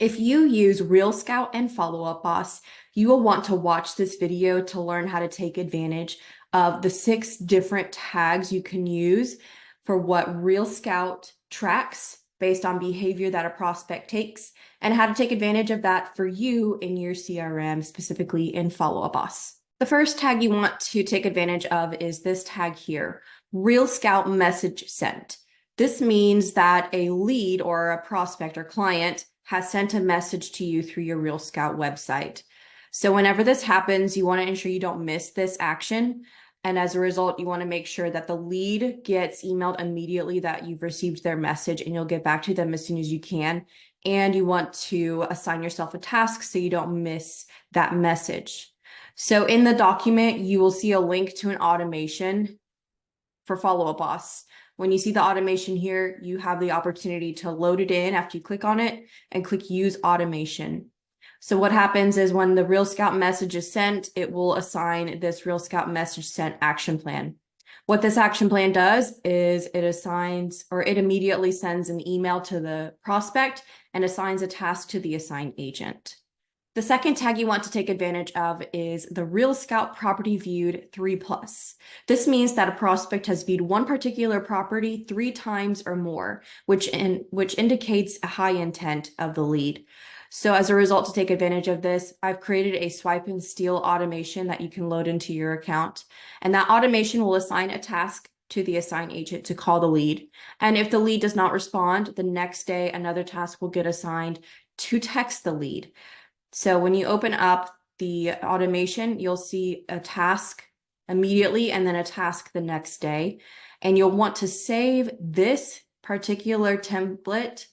If you use RealScout and Follow Up Boss, you will want to watch this video to learn how to take advantage of the 6 different tags you can use for what RealScout tracks based on behavior that a prospect takes, and how to take advantage of that for you in your CRM, specifically in Follow Up Boss. The first tag you want to take advantage of is this tag here, RealScout Message Sent. This means that a lead or a prospect or client has sent a message to you through your RealScout website. So whenever this happens, you want to ensure you don't miss this action. And as a result, you want to make sure that the lead gets emailed immediately that you've received their message, and you'll get back to them as soon as you can. And you want to assign yourself a task so you don't miss that message. So in the document, you will see a link to an automation for Follow Up Boss. When you see the automation here, you have the opportunity to load it in after you click on it and click Use Automation. So what happens is when the RealScout message is sent, it will assign this RealScout message sent action plan. What this action plan does is it immediately sends an email to the prospect and assigns a task to the assigned agent. The second tag you want to take advantage of is the RealScout Property Viewed 3+. This means that a prospect has viewed one particular property 3 times or more, which indicates a high intent of the lead. So as a result, to take advantage of this, I've created a swipe and steal automation that you can load into your account. And that automation will assign a task to the assigned agent to call the lead. And if the lead does not respond, the next day, another task will get assigned to text the lead. So when you open up the automation, you'll see a task immediately and then a task the next day. And you'll want to save this particular template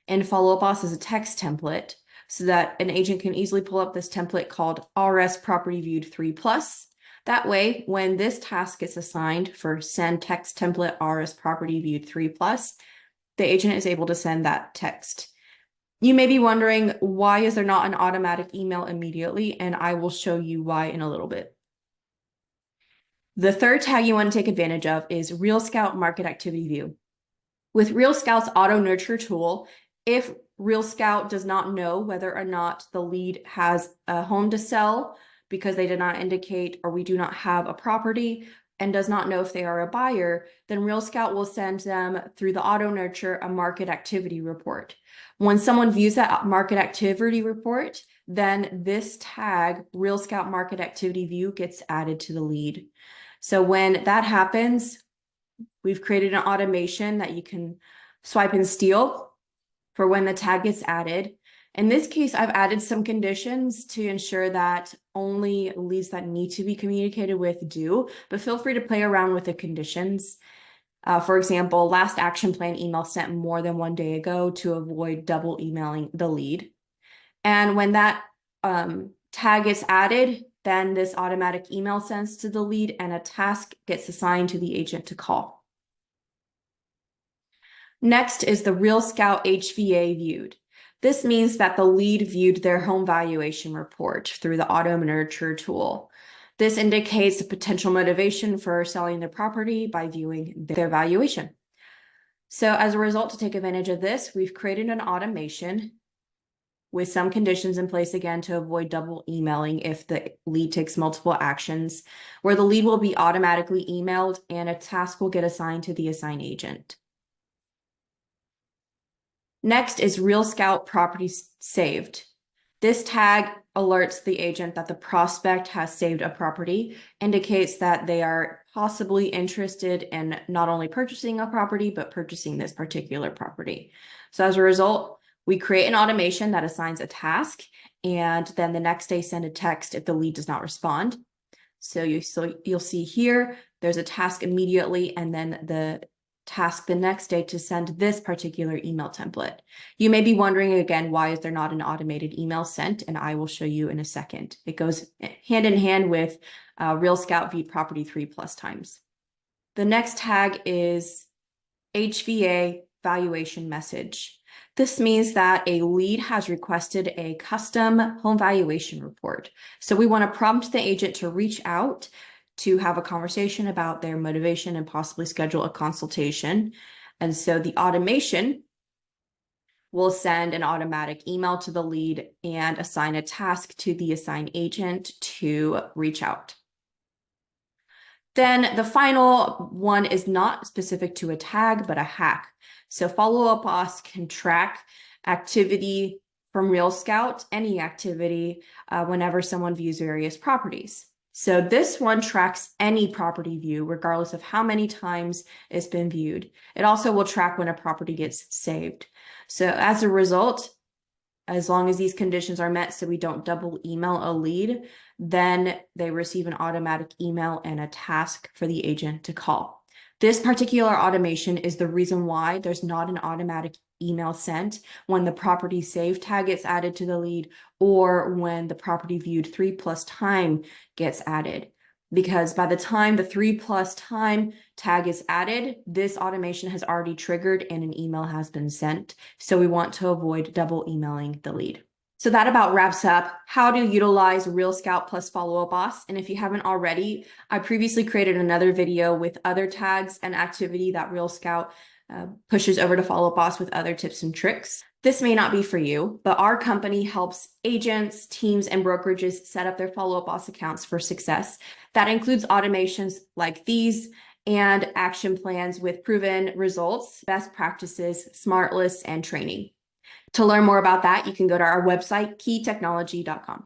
in Follow Up Boss as a text template so that an agent can easily pull up this template called RS Property Viewed 3+. That way, when this task gets assigned for send text template RS Property Viewed 3+, the agent is able to send that text. You may be wondering, why is there not an automatic email immediately? And I will show you why in a little bit. The third tag you want to take advantage of is RealScout Market Activity View. With RealScout's Auto Nurture tool, if RealScout does not know whether or not the lead has a home to sell because they did not indicate or we do not have a property, and does not know if they are a buyer, then RealScout will send them through the Auto Nurture a market activity report. When someone views that market activity report, then this tag, RealScout Market Activity View, gets added to the lead. So when that happens, we've created an automation that you can swipe and steal for when the tag gets added. In this case, I've added some conditions to ensure that only leads that need to be communicated with do, but feel free to play around with the conditions. For example, last action plan email sent more than 1 day ago to avoid double emailing the lead. And when that tag is added, then this automatic email sends to the lead and a task gets assigned to the agent to call. Next is the RealScout HVA viewed. This means that the lead viewed their home valuation report through the Auto Nurture tool. This indicates a potential motivation for selling their property by viewing their valuation. So as a result, to take advantage of this, we've created an automation with some conditions in place again to avoid double emailing if the lead takes multiple actions, where the lead will be automatically emailed and a task will get assigned to the assigned agent. Next is RealScout Properties Saved. This tag alerts the agent that the prospect has saved a property, indicates that they are possibly interested in not only purchasing a property, but purchasing this particular property. So as a result, we create an automation that assigns a task, and then the next day send a text if the lead does not respond. So you'll see here, there's a task immediately, and then the task the next day to send this particular email template. You may be wondering again, why is there not an automated email sent? And I will show you in a second. It goes hand in hand with RealScout Viewed Property 3+ times. The next tag is HVA Valuation Message. This means that a lead has requested a custom home valuation report. So we want to prompt the agent to reach out to have a conversation about their motivation and possibly schedule a consultation. And so the automation will send an automatic email to the lead and assign a task to the assigned agent to reach out. Then the final one is not specific to a tag, but a hack. So Follow-Up Boss can track activity from RealScout, any activity, whenever someone views various properties. So this one tracks any property view, regardless of how many times it's been viewed. It also will track when a property gets saved. So as a result, as long as these conditions are met, so we don't double email a lead, then they receive an automatic email and a task for the agent to call. This particular automation is the reason why there's not an automatic email sent when the property save tag gets added to the lead or when the property viewed 3+ time gets added. Because by the time the 3+ time tag is added, this automation has already triggered and an email has been sent. So we want to avoid double emailing the lead. So that about wraps up how to utilize RealScout plus Follow-Up Boss. And if you haven't already, I previously created another video with other tags and activity that RealScout pushes over to Follow-Up Boss with other tips and tricks. This may not be for you, but our company helps agents, teams, and brokerages set up their Follow-Up Boss accounts for success. That includes automations like these and action plans with proven results, best practices, smart lists, and training. To learn more about that, you can go to our website, keetechnology.com.